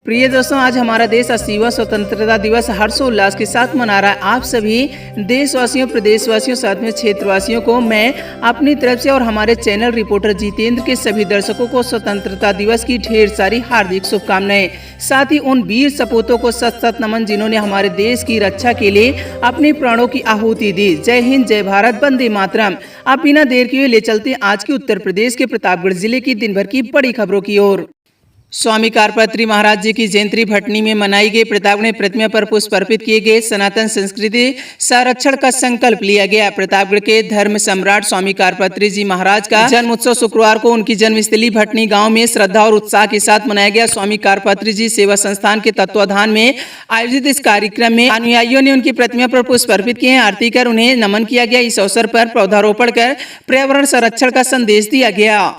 प्रिय दोस्तों, आज हमारा देश 80वां स्वतंत्रता दिवस हर्षोल्लास के साथ मना रहा है। आप सभी देशवासियों, प्रदेशवासियों, साथ में क्षेत्रवासियों को मैं अपनी तरफ से और हमारे चैनल रिपोर्टर जितेंद्र के सभी दर्शकों को स्वतंत्रता दिवस की ढेर सारी हार्दिक शुभकामनाएं। साथ ही उन वीर सपूतों को सत सत नमन जिन्होंने हमारे देश की रक्षा के लिए अपने प्राणों की आहुति दी। जय हिंद, जय भारत, वंदे मातरम। अब बिना देर किए ले चलते आज की उत्तर प्रदेश के प्रतापगढ़ जिले की दिन भर की बड़ी खबरों की ओर। स्वामी कारपत्री महाराज जी की जयंती भटनी में मनाई गई। प्रतापगढ़ प्रतिमा पर पुष्प अर्पित किए गए। सनातन संस्कृति संरक्षण का संकल्प लिया गया। प्रतापगढ़ के धर्म सम्राट स्वामी कारपत्री जी महाराज का जन्म उत्सव शुक्रवार को उनकी जन्मस्थली भटनी गांव में श्रद्धा और उत्साह के साथ मनाया गया। स्वामी कारपत्री जी सेवा संस्थान के तत्वाधान में आयोजित इस कार्यक्रम में अनुयायियों ने उनकी प्रतिमा पर पुष्प अर्पित किए। आरती कर उन्हें नमन किया गया। इस अवसर पर पौधारोपण कर पर्यावरण संरक्षण का संदेश दिया गया।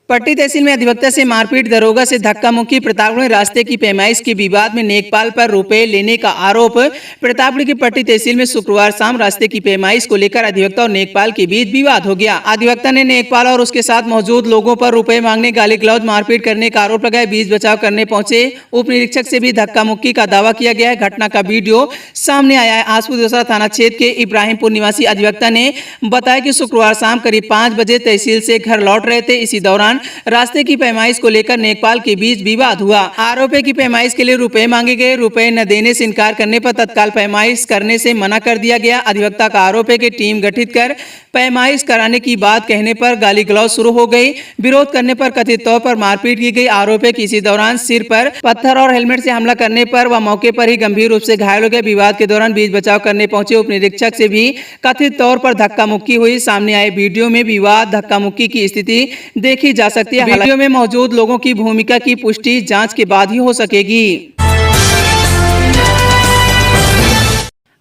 पट्टी तहसील में अधिवक्ता से मारपीट, दरोगा से धक्का मुक्की। प्रतापगढ़ में रास्ते की पैमाइश के विवाद में नेकपाल पर रुपए लेने का आरोप। प्रतापगढ़ की पट्टी तहसील में शुक्रवार शाम रास्ते की पैमाइश को लेकर अधिवक्ता और नेकपाल के बीच विवाद हो गया। अधिवक्ता ने नेकपाल और उसके साथ मौजूद लोगों पर रुपए मांगने, गाली गलौज, मारपीट करने का आरोप लगाया। बीच बचाव करने पहुंचे उप निरीक्षक से भी धक्का मुक्की का दावा किया गया है। घटना का वीडियो सामने आया है। आसपुर दूसरा थाना क्षेत्र के इब्राहिमपुर निवासी अधिवक्ता ने बताया कि शुक्रवार शाम करीब 5 बजे तहसील से घर लौट रहे थे। इसी दौरान रास्ते की पैमाइश को लेकर नेकपाल के बीच विवाद हुआ। आरोप है कि पैमाइश के लिए रुपए मांगे गए। रुपए न देने से इनकार करने पर तत्काल पैमाइश करने से मना कर दिया गया। अधिवक्ता का आरोप है कि टीम गठित कर पैमाइश कराने की बात कहने पर गाली गलौज शुरू हो गई। विरोध करने पर कथित तौर पर मारपीट की गई। आरोप है कि इसी दौरान सिर पर पत्थर और हेलमेट से हमला करने पर वह मौके पर ही गंभीर रूप से घायल हो गए। विवाद के दौरान बीच बचाव करने पहुंचे उप निरीक्षक से भी कथित तौर पर धक्का मुक्की हुई। सामने आए वीडियो में विवाद धक्का मुक्की की स्थिति देखी जा सकती है। वीडियो में मौजूद लोगों की भूमिका की पुष्टि जांच के बाद ही हो सकेगी।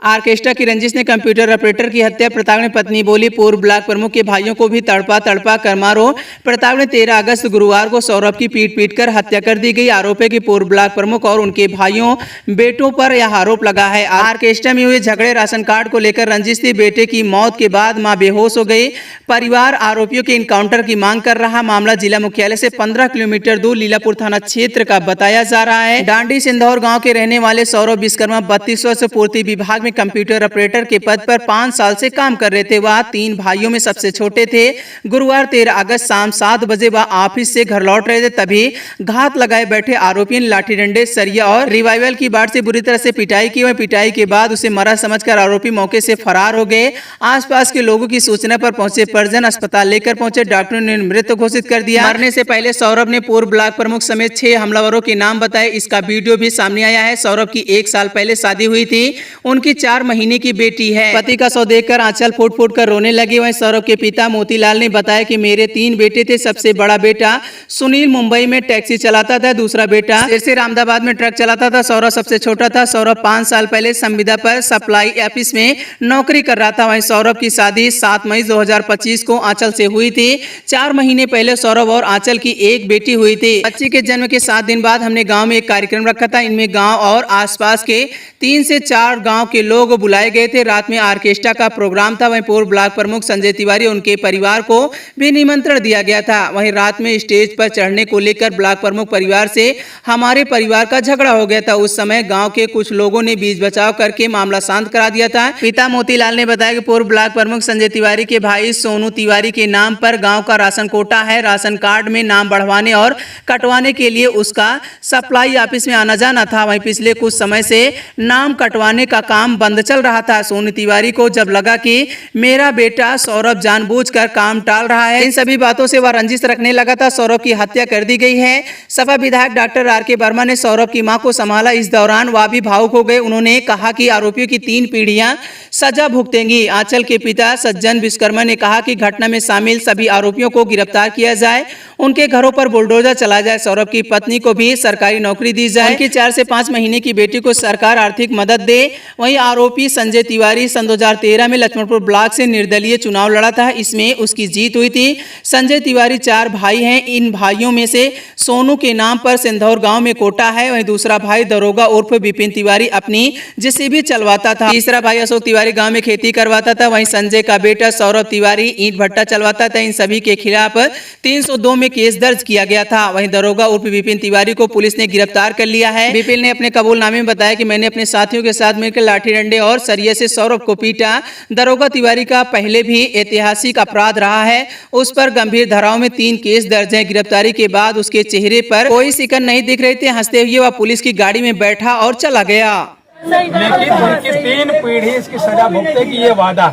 ऑर्केस्ट्रा की रंजिश ने कंप्यूटर ऑपरेटर की हत्या। प्रतापगढ़ में पत्नी बोली, पूर्व ब्लॉक प्रमुख के भाइयों को भी तड़पा कर मारो। प्रतापगढ़ में 13 अगस्त गुरुवार को सौरभ की पीट कर हत्या कर दी गई। आरोप है कि पूर्व ब्लॉक प्रमुख और उनके भाइयों बेटों पर यह आरोप लगा है। ऑर्केस्ट्रा में हुए झगड़े राशन कार्ड को लेकर रंजिश थी। बेटे की मौत के बाद मां बेहोश हो गई। परिवार आरोपियों के इनकाउंटर की मांग कर रहा। मामला जिला मुख्यालय से 15 किलोमीटर दूर लीलापुर थाना क्षेत्र का बताया जा रहा है। डांडी सिंधौर गाँव के रहने वाले सौरभ विश्वकर्मा 32 वर्ष पूर्ति विभाग में कंप्यूटर ऑपरेटर के पद पर 5 साल से काम कर रहे थे। वह 3 भाइयों में सबसे छोटे थे। गुरुवार 13 अगस्त शाम 7 बजे वह ऑफिस से घर लौट रहे थे, तभी घात लगाए बैठे आरोपियों ने लाठी डंडे, सरिया और रिवाइवल की बाट से बुरी तरह से पिटाई की। वह पिटाई के बाद उसे मरा समझकर आरोपी मौके से फरार हो गए। आसपास के लोगों की सूचना पर पहुंचे परिजन अस्पताल लेकर पहुंचे। डॉक्टरों ने मृत घोषित कर दिया। मरने से पहले सौरभ ने पूर्व ब्लॉक प्रमुख समेत 6 हमलावरों के नाम बताए। इसका वीडियो भी सामने आया है। सौरभ की 1 साल पहले शादी हुई थी। उनकी 4 महीने की बेटी है। पति का शव देखकर आंचल फूट फूट कर रोने लगे। वहीं सौरभ के पिता मोतीलाल ने बताया कि मेरे 3 बेटे थे। सबसे बड़ा बेटा सुनील मुंबई में टैक्सी चलाता था। दूसरा बेटा सिरसी रामदाबाद में ट्रक चलाता था। सौरभ सबसे छोटा था। सौरभ 5 साल पहले संविदा पर सप्लाई ऑफिस में नौकरी कर रहा था। वहीं सौरभ की शादी 7 मई 2025 को आंचल से हुई थी। 4 महीने पहले सौरभ और आंचल की एक बेटी हुई थी। बच्ची के जन्म के 7 दिन बाद हमने गाँव में एक कार्यक्रम रखा था। इनमें गाँव और आसपास के 3 से 4 गाँव के लोग बुलाए गए थे। रात में ऑर्केस्ट्रा का प्रोग्राम था। वहीं पूर्व ब्लॉक प्रमुख संजय तिवारी और उनके परिवार को भी निमंत्रण दिया गया था। वहीं रात में स्टेज पर चढ़ने को लेकर ब्लॉक प्रमुख परिवार से हमारे परिवार का झगड़ा हो गया था। उस समय गांव के कुछ लोगों ने बीच बचाव करके मामला शांत करा दिया था। पिता मोतीलाल ने बताया कि पूर्व ब्लॉक प्रमुख संजय तिवारी के भाई सोनू तिवारी के नाम पर गाँव का राशन कोटा है। राशन कार्ड में नाम बढ़वाने और कटवाने के लिए उसका सप्लाई ऑफिस में आना जाना था। वहीं पिछले कुछ समय से नाम कटवाने का काम बंद चल रहा था। सोनू तिवारी को जब लगा कि मेरा बेटा सौरभ जानबूझकर काम टाल रहा है, इन सभी बातों से वह रंजिश रखने लगा था। सौरभ की हत्या कर दी गई है। सपा विधायक डॉक्टर आर के वर्मा ने सौरभ की मां को संभाला। इस दौरान वह भी भावुक हो गए। उन्होंने कहा कि आरोपियों की 3 पीढ़ियां सजा भुगतेंगी। आंचल के पिता सज्जन विश्वकर्मा ने कहा कि घटना में शामिल सभी आरोपियों को गिरफ्तार किया जाए, उनके घरों पर बुलडोजर चला जाए। सौरभ की पत्नी को भी सरकारी नौकरी दी जाए। उनकी 4 से 5 महीने की बेटी को सरकार आर्थिक मदद दे। वहीं आरोपी संजय तिवारी सन 2013 में लक्ष्मणपुर ब्लॉक से निर्दलीय चुनाव लड़ा था। इसमें उसकी जीत हुई थी। संजय तिवारी 4 भाई हैं। इन भाइयों में से सोनू के नाम पर सिंधौर गांव में कोटा है। वहीं दूसरा भाई दरोगा उर्फ विपिन तिवारी अपनी जेसीबी चलवाता था। तीसरा भाई अशोक तिवारी गांव में खेती करवाता था। वहीं संजय का बेटा सौरभ तिवारी ईंट भट्टा चलवाता था। इन सभी के खिलाफ 302 में केस दर्ज किया गया था। वहीं दरोगा उर्फ विपिन तिवारी को पुलिस ने गिरफ्तार कर लिया है। विपिन ने अपने कबूलनामे में बताया कि मैंने अपने साथियों के साथ मिलकर लाठी डंडे और सरिये से सौरभ को पीटा। दरोगा तिवारी का पहले भी ऐतिहासिक अपराध रहा है। उस पर गंभीर धाराओं में 3 केस दर्ज हैं। गिरफ्तारी के बाद उसके चेहरे पर कोई शिकन नहीं दिख रहे थे। हंसते हुए वह पुलिस की गाड़ी में बैठा और चला गया। लेकिन उनकी 3 पीढ़ी इसकी सजा भुगते की ये वादा है।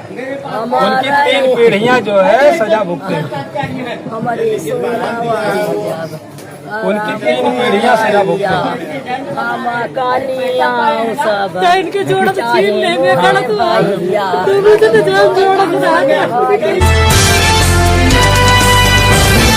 उनकी 3 पीढ़ियां जो है सजा भुगते उनकी 3 पीढ़ियां सजा भुगते इनके जोड़ा तो छीन ले मैं खड़ा तो मुझे तो जान जोड़ा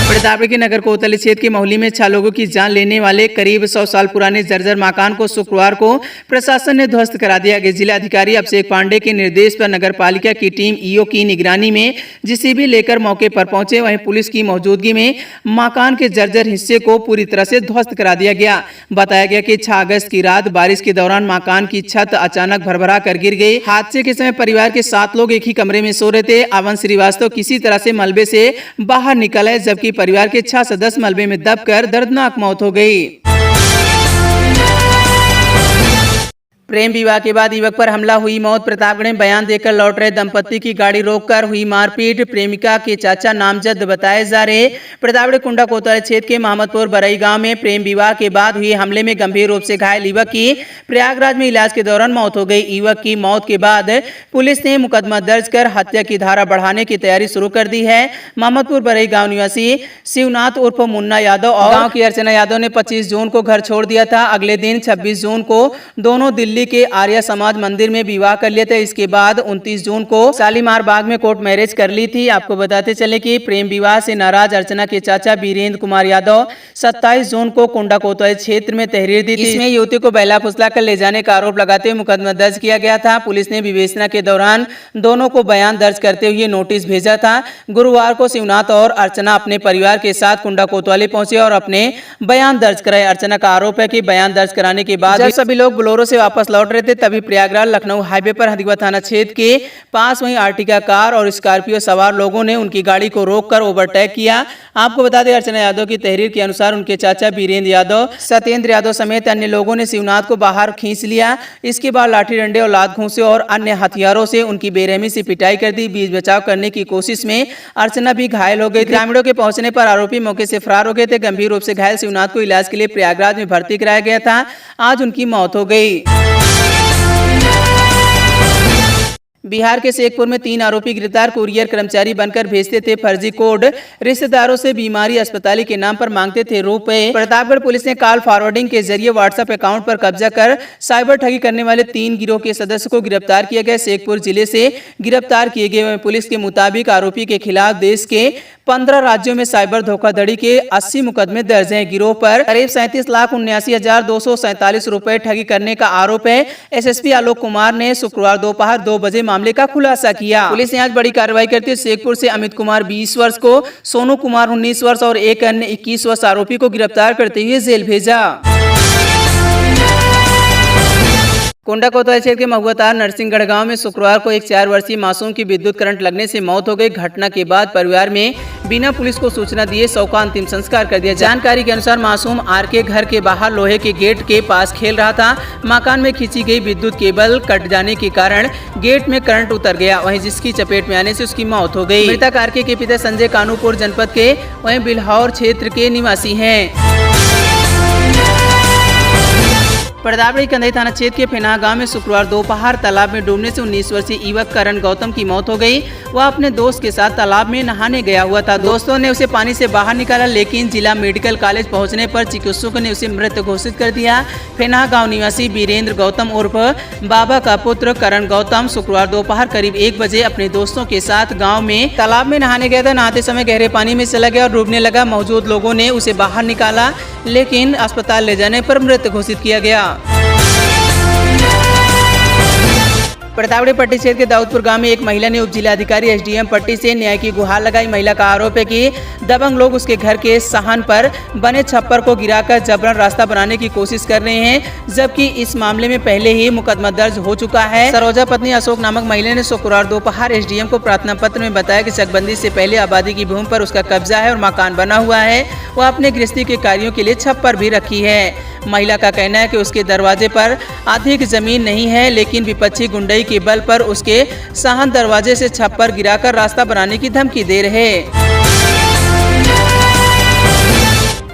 प्रतापगढ़ के नगर कोतवाली क्षेत्र के मोहल्ले में 6 लोगों की जान लेने वाले करीब 100 साल पुराने जर्जर मकान को शुक्रवार को प्रशासन ने ध्वस्त करा दिया गया। जिला अधिकारी अभिषेक पांडे के निर्देश पर नगर पालिका की टीम ईओ की निगरानी में जेसीबी लेकर मौके पर पहुंचे। वहीं पुलिस की मौजूदगी में मकान के जर्जर हिस्से को पूरी तरह से ध्वस्त करा दिया गया। बताया गया कि 6 अगस्त की रात बारिश के दौरान मकान की छत अचानक भरभरा कर गिर गई। हादसे के समय परिवार के 7 लोग एक ही कमरे में सो रहे थे। अवन श्रीवास्तव किसी तरह से मलबे से बाहर निकल आए, जबकि परिवार के 6 सदस्य मलबे में दबकर दर्दनाक मौत हो गई। प्रेम विवाह के बाद युवक पर हमला हुई मौत। प्रतापगढ़ में बयान देकर लौट रहे दंपति की गाड़ी रोककर हुई मारपीट। प्रेमिका के चाचा नामजद बताए जा रहे। प्रतापगढ़ कुंडा कोतवाली क्षेत्र के मोहम्मदपुर बरई गांव में प्रेम विवाह के बाद हुए हमले में गंभीर रूप से घायल युवक की प्रयागराज में इलाज के दौरान मौत हो गई। युवक की मौत के बाद पुलिस ने मुकदमा दर्ज कर हत्या की धारा बढ़ाने की तैयारी शुरू कर दी है। मोहम्मदपुर बरई गाँव निवासी शिवनाथ उर्फ मुन्ना यादव और गाँव की अर्चना यादव ने 25 जून को घर छोड़ दिया था। अगले दिन 26 जून को दोनों दिल्ली के आर्य समाज मंदिर में विवाह कर लिए थे। इसके बाद 29 जून को शालीमार बाग में कोर्ट मैरिज कर ली थी। आपको बताते चले कि प्रेम विवाह से नाराज अर्चना के चाचा वीरेंद्र कुमार यादव 27 जून को कुंडा कोतवाली क्षेत्र में तहरीर दी थी। इसमें युवती को बहला फुसला कर ले जाने का आरोप लगाते हुए मुकदमा दर्ज किया गया था। पुलिस ने विवेचना के दौरान दोनों को बयान दर्ज करते हुए नोटिस भेजा था। गुरुवार को शिवनाथ और अर्चना अपने परिवार के साथ कुंडा कोतवाली पहुंचे और अपने बयान दर्ज कराए। अर्चना का आरोप है कि बयान दर्ज कराने के बाद जब सभी लोग बोलेरो से वापस लौट रहे थे तभी प्रयागराज लखनऊ हाईवे पर हदीवा थाना क्षेत्र के पास वहीं आर्टिका कार और स्कॉर्पियो सवार लोगों ने उनकी गाड़ी को रोककर ओवरटेक किया। आपको बता दें अर्चना यादव की तहरीर के अनुसार उनके चाचा वीरेंद्र यादव, सत्येंद्र यादव समेत अन्य लोगों ने शिवनाथ को बाहर खींच लिया। इसके बाद लाठी डंडे और लात घूंसे और अन्य हथियारों से उनकी बेरहमी से पिटाई कर दी। बीच बचाव करने की कोशिश में अर्चना भी घायल हो गई। ग्रामीणों के पहुंचने पर आरोपी मौके से फरार हो गए थे। गंभीर रूप से घायल शिवनाथ को इलाज के लिए प्रयागराज में भर्ती कराया गया था। आज उनकी मौत हो गई। बिहार के शेखपुर में 3 आरोपी गिरफ्तार। कुरियर कर्मचारी बनकर भेजते थे फर्जी कोड, रिश्तेदारों से बीमारी अस्पताल के नाम पर मांगते थे रुपए। प्रतापगढ़ पुलिस ने कॉल फॉरवर्डिंग के जरिए व्हाट्सएप अकाउंट पर कब्जा कर साइबर ठगी करने वाले 3 गिरोह के सदस्य को गिरफ्तार किया गया। शेखपुर जिले से गिरफ्तार किए गए पुलिस के मुताबिक आरोपी के खिलाफ देश के 15 राज्यों में साइबर धोखाधड़ी के 80 मुकदमे दर्ज हैं। गिरोह पर करीब 37,79,247 रुपए ठगी करने का आरोप है। एसएसपी आलोक कुमार ने शुक्रवार दोपहर 2 बजे मामले का खुलासा किया। पुलिस ने आज बड़ी कार्रवाई करते हुए शेखपुर से अमित कुमार 20 वर्ष को, सोनू कुमार 19 वर्ष और एक अन्य 21 वर्ष आरोपी को गिरफ्तार करते हुए जेल भेजा। कुंडा कोतवाली क्षेत्र के महुआतार नरसिंहगढ़ गांव में शुक्रवार को एक 4 वर्षीय मासूम की विद्युत करंट लगने से मौत हो गई। घटना के बाद परिवार में बिना पुलिस को सूचना दिए शव का अंतिम संस्कार कर दिया। जानकारी के अनुसार मासूम आर के घर के बाहर लोहे के गेट के पास खेल रहा था। मकान में खींची गई विद्युत केबल कट जाने के कारण गेट में करंट उतर गया, वहीं जिसकी चपेट में आने से उसकी मौत हो गई। मृतक आर के पिता संजय कानूपुर जनपद के वहीं बिल्हौर क्षेत्र के निवासी हैं। प्रतापगढ़ कंधई थाना क्षेत्र के फेनाहा गांव में शुक्रवार दोपहर तालाब में डूबने से 19 वर्षीय युवक करण गौतम की मौत हो गई। वह अपने दोस्त के साथ तालाब में नहाने गया हुआ था। दोस्तों ने उसे पानी से बाहर निकाला, लेकिन जिला मेडिकल कॉलेज पहुंचने पर चिकित्सकों ने उसे मृत घोषित कर दिया। फेनाहा गाँव निवासी वीरेंद्र गौतम उर्फ बाबा का पुत्र करण गौतम शुक्रवार दोपहर करीब 1 बजे अपने दोस्तों के साथ गाँव में तालाब में नहाने गया था। नहाते समय गहरे पानी में चला गया और डूबने लगा। मौजूद लोगों ने उसे बाहर निकाला, लेकिन अस्पताल ले जाने पर मृत घोषित किया गया। प्रतापगढ़ पट्टी क्षेत्र के दाऊदपुर गांव में एक महिला ने उप जिलाधिकारी एसडीएम पट्टी से न्याय की गुहार लगाई। महिला का आरोप है कि दबंग लोग उसके घर के साहन पर बने छप्पर को गिराकर जबरन रास्ता बनाने की कोशिश कर रहे हैं, जबकि इस मामले में पहले ही मुकदमा दर्ज हो चुका है। सरोजा पत्नी अशोक नामक महिला ने शुक्रवार दोपहर एसडीएम को प्रार्थना पत्र में बताया कि चकबंदी से पहले आबादी की भूमि पर उसका कब्जा है और मकान बना हुआ है। वह अपने गृहस्थी के कार्यों के लिए छप्पर भी रखी है। महिला का कहना है कि उसके दरवाजे पर अधिक जमीन नहीं है, लेकिन विपक्षी गुंडई के बल पर उसके साहन दरवाजे से छप्पर गिराकर रास्ता बनाने की धमकी दे रहे।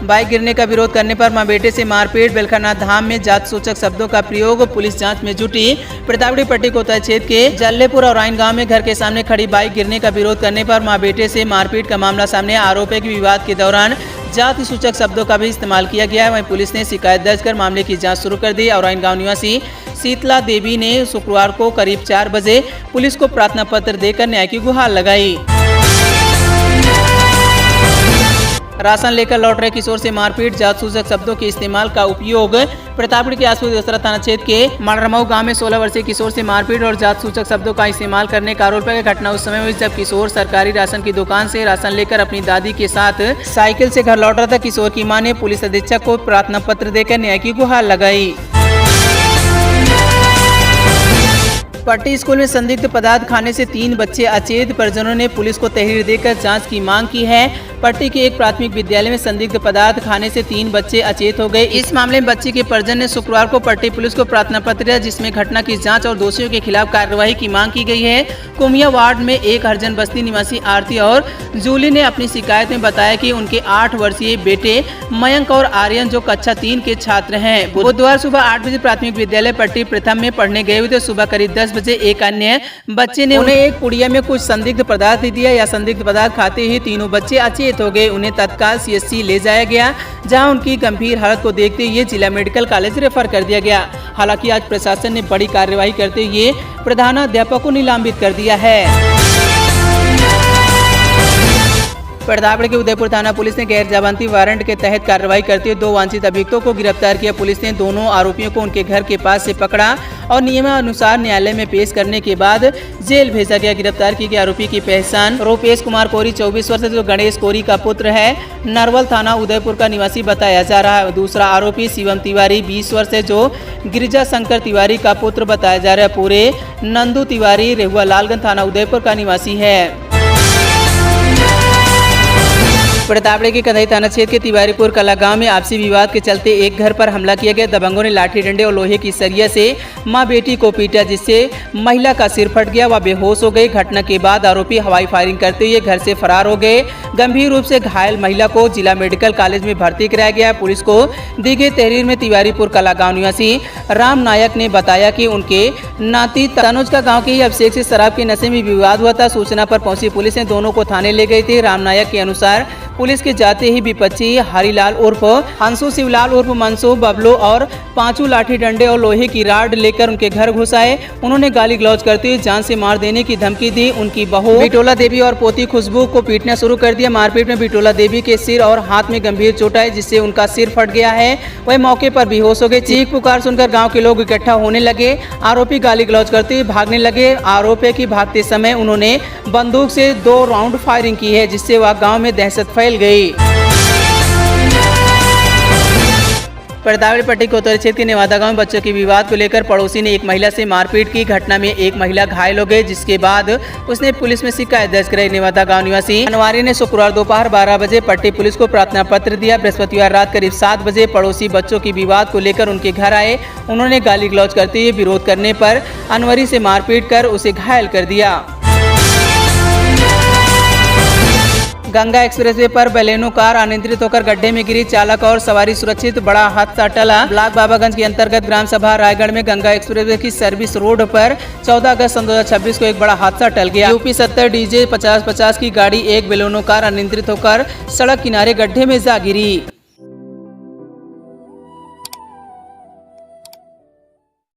बाइक गिरने का विरोध करने पर मां बेटे से मारपीट। बेलखरनाथ धाम में जात सूचक शब्दों का प्रयोग, पुलिस जांच में जुटी। प्रतापगढ़ पट्टी कोतवाली क्षेत्र के जल्लेपुर और राइन गांव में घर के सामने खड़ी बाइक गिरने का विरोध करने पर मां बेटे से मारपीट का मामला सामने। आरोप है कि विवाद के दौरान जाति सूचक शब्दों का भी इस्तेमाल किया गया है। वहीं पुलिस ने शिकायत दर्ज कर मामले की जांच शुरू कर दी और राइन गांव निवासी शीतला देवी ने शुक्रवार को करीब 4 बजे पुलिस को प्रार्थना पत्र देकर न्याय की गुहार लगाई। राशन लेकर लौट रहे किशोर से मारपीट, जात सूचक शब्दों के इस्तेमाल का उपयोग। प्रतापगढ़ के आसपास दसरा थाना क्षेत्र के माड़रमऊ गांव में 16 वर्षीय किशोर से मारपीट और जात सूचक शब्दों का इस्तेमाल करने का आरोप है। घटना उस समय हुई जब किशोर सरकारी राशन की दुकान से राशन लेकर अपनी दादी के साथ साइकिल से घर लौट रहा था। किशोर की मां ने पुलिस अधीक्षक को प्रार्थना पत्र देकर न्याय की गुहार लगाई। पट्टी स्कूल में संदिग्ध पदार्थ खाने से 3 बच्चे अचेत। परिजनों ने पुलिस को तहरीर देकर जांच की मांग की है। पट्टी के एक प्राथमिक विद्यालय में संदिग्ध पदार्थ खाने से 3 बच्चे अचेत हो गए। इस मामले में बच्चे के परिजन ने शुक्रवार को पट्टी पुलिस को प्रार्थना पत्र दिया, जिसमें घटना की जांच और दोषियों के खिलाफ कार्रवाई की मांग की गई है। कुमिया वार्ड में एक हरजन बस्ती निवासी आरती और जूली ने अपनी शिकायत में बताया कि उनके 8 वर्षीय बेटे मयंक और आर्यन, जो कक्षा 3 के छात्र हैं, बुधवार सुबह 8 बजे प्राथमिक विद्यालय पट्टी प्रथम में पढ़ने गए हुए थे। सुबह करीब 10 बजे एक अन्य बच्चे ने उन्हें एक पुड़िया में कुछ संदिग्ध पदार्थ दिया। या संदिग्ध पदार्थ खाते ही तीनों बच्चे अचेत हो गए। उन्हें तत्काल सीएचसी ले जाया गया, जहां उनकी गंभीर हालत को देखते हुए जिला मेडिकल कॉलेज रेफर कर दिया गया। हालांकि आज प्रशासन ने बड़ी कार्रवाई करते हुए प्रधानाध्यापक को निलंबित कर दिया है। प्रतापगढ़ के उदयपुर थाना पुलिस ने गैर जमानती वारंट के तहत कार्रवाई करते हुए 2 वांछित अभियुक्तों को गिरफ्तार किया। पुलिस ने दोनों आरोपियों को उनके घर के पास से पकड़ा और नियमानुसार न्यायालय में पेश करने के बाद जेल भेजा गया। गिरफ्तार किए गए आरोपी की पहचान रूपेश कुमार कोरी 24 वर्ष, जो गणेश कोरी का पुत्र है, नरवल थाना उदयपुर का निवासी बताया जा रहा है। दूसरा आरोपी शिवम तिवारी 20 वर्ष है, जो गिरिजा शंकर तिवारी का पुत्र बताया जा रहा है। पूरे नंदू तिवारी रेहुआ लालगंज थाना उदयपुर का निवासी है। प्रतापगढ़ के कन्हई थाना क्षेत्र के तिवारीपुर कला गांव में आपसी विवाद के चलते एक घर पर हमला किया गया। दबंगों ने लाठी डंडे और लोहे की सरिया से मां बेटी को पीटा, जिससे महिला का सिर फट गया, वह बेहोश हो गई। घटना के बाद आरोपी हवाई फायरिंग करते हुए घर से फरार हो गए। गंभीर रूप से घायल महिला को जिला मेडिकल कॉलेज में भर्ती कराया गया। पुलिस को दी गई तहरीर में तिवारीपुर कला गाँव निवासी राम नायक ने बताया कि उनके नाती तनुज का गाँव के ही अभिषेक से शराब के नशे में विवाद हुआ था। सूचना पर पहुंची पुलिस ने दोनों को थाने ले गई थी। राम नायक के अनुसार पुलिस के जाते ही विपक्षी हरिलाल उर्फ हंसू, शिवलाल उर्फ मनसू, बबलू और 5 लाठी डंडे और लोहे की राड लेकर उनके घर घुस आए। उन्होंने गाली गलौज करते हुए जान से मार देने की धमकी दी। उनकी बहू बिटोला देवी और पोती खुशबू को पीटना शुरू कर दिया। मारपीट में बिटोला देवी के सिर और हाथ में गंभीर चोट आई, जिससे उनका सिर फट गया है। वह मौके पर बेहोश हो गए। चीख पुकार सुनकर गाँव के लोग इकट्ठा होने लगे। आरोपी गाली गलौज करते हुए भागने लगे। आरोप है कि भागते समय उन्होंने बंदूक से 2 राउंड फायरिंग की है, जिससे वह गाँव में दहशत फैल गई। प्रतापगढ़ पट्टी कोतवाली क्षेत्र के नेवादा गांव में बच्चों के विवाद को लेकर पड़ोसी ने एक महिला से मारपीट की। घटना में एक महिला घायल हो गई, जिसके बाद उसने पुलिस में शिकायत दर्ज कराई। नेवादा गांव निवासी अनवारी ने शुक्रवार दोपहर 12 बजे पट्टी पुलिस को प्रार्थना पत्र दिया। बृहस्पतिवार रात करीब 7 बजे पड़ोसी बच्चों के विवाद को लेकर उनके घर आए। उन्होंने गाली गलौज करते हुए विरोध करने पर अनवरी से मारपीट कर उसे घायल कर दिया। गंगा एक्सप्रेसवे पर बलेनो कार अनियंत्रित होकर गड्ढे में गिरी, चालक और सवारी सुरक्षित, बड़ा हादसा टला। ब्लॉक बाबागंज के अंतर्गत ग्राम सभा रायगढ़ में गंगा एक्सप्रेसवे की सर्विस रोड पर 14 अगस्त 2026 को एक बड़ा हादसा टल गया। यूपी 70 DJ 5050 की गाड़ी एक बलेनो कार अनियंत्रित होकर सड़क किनारे गड्ढे में जा गिरी।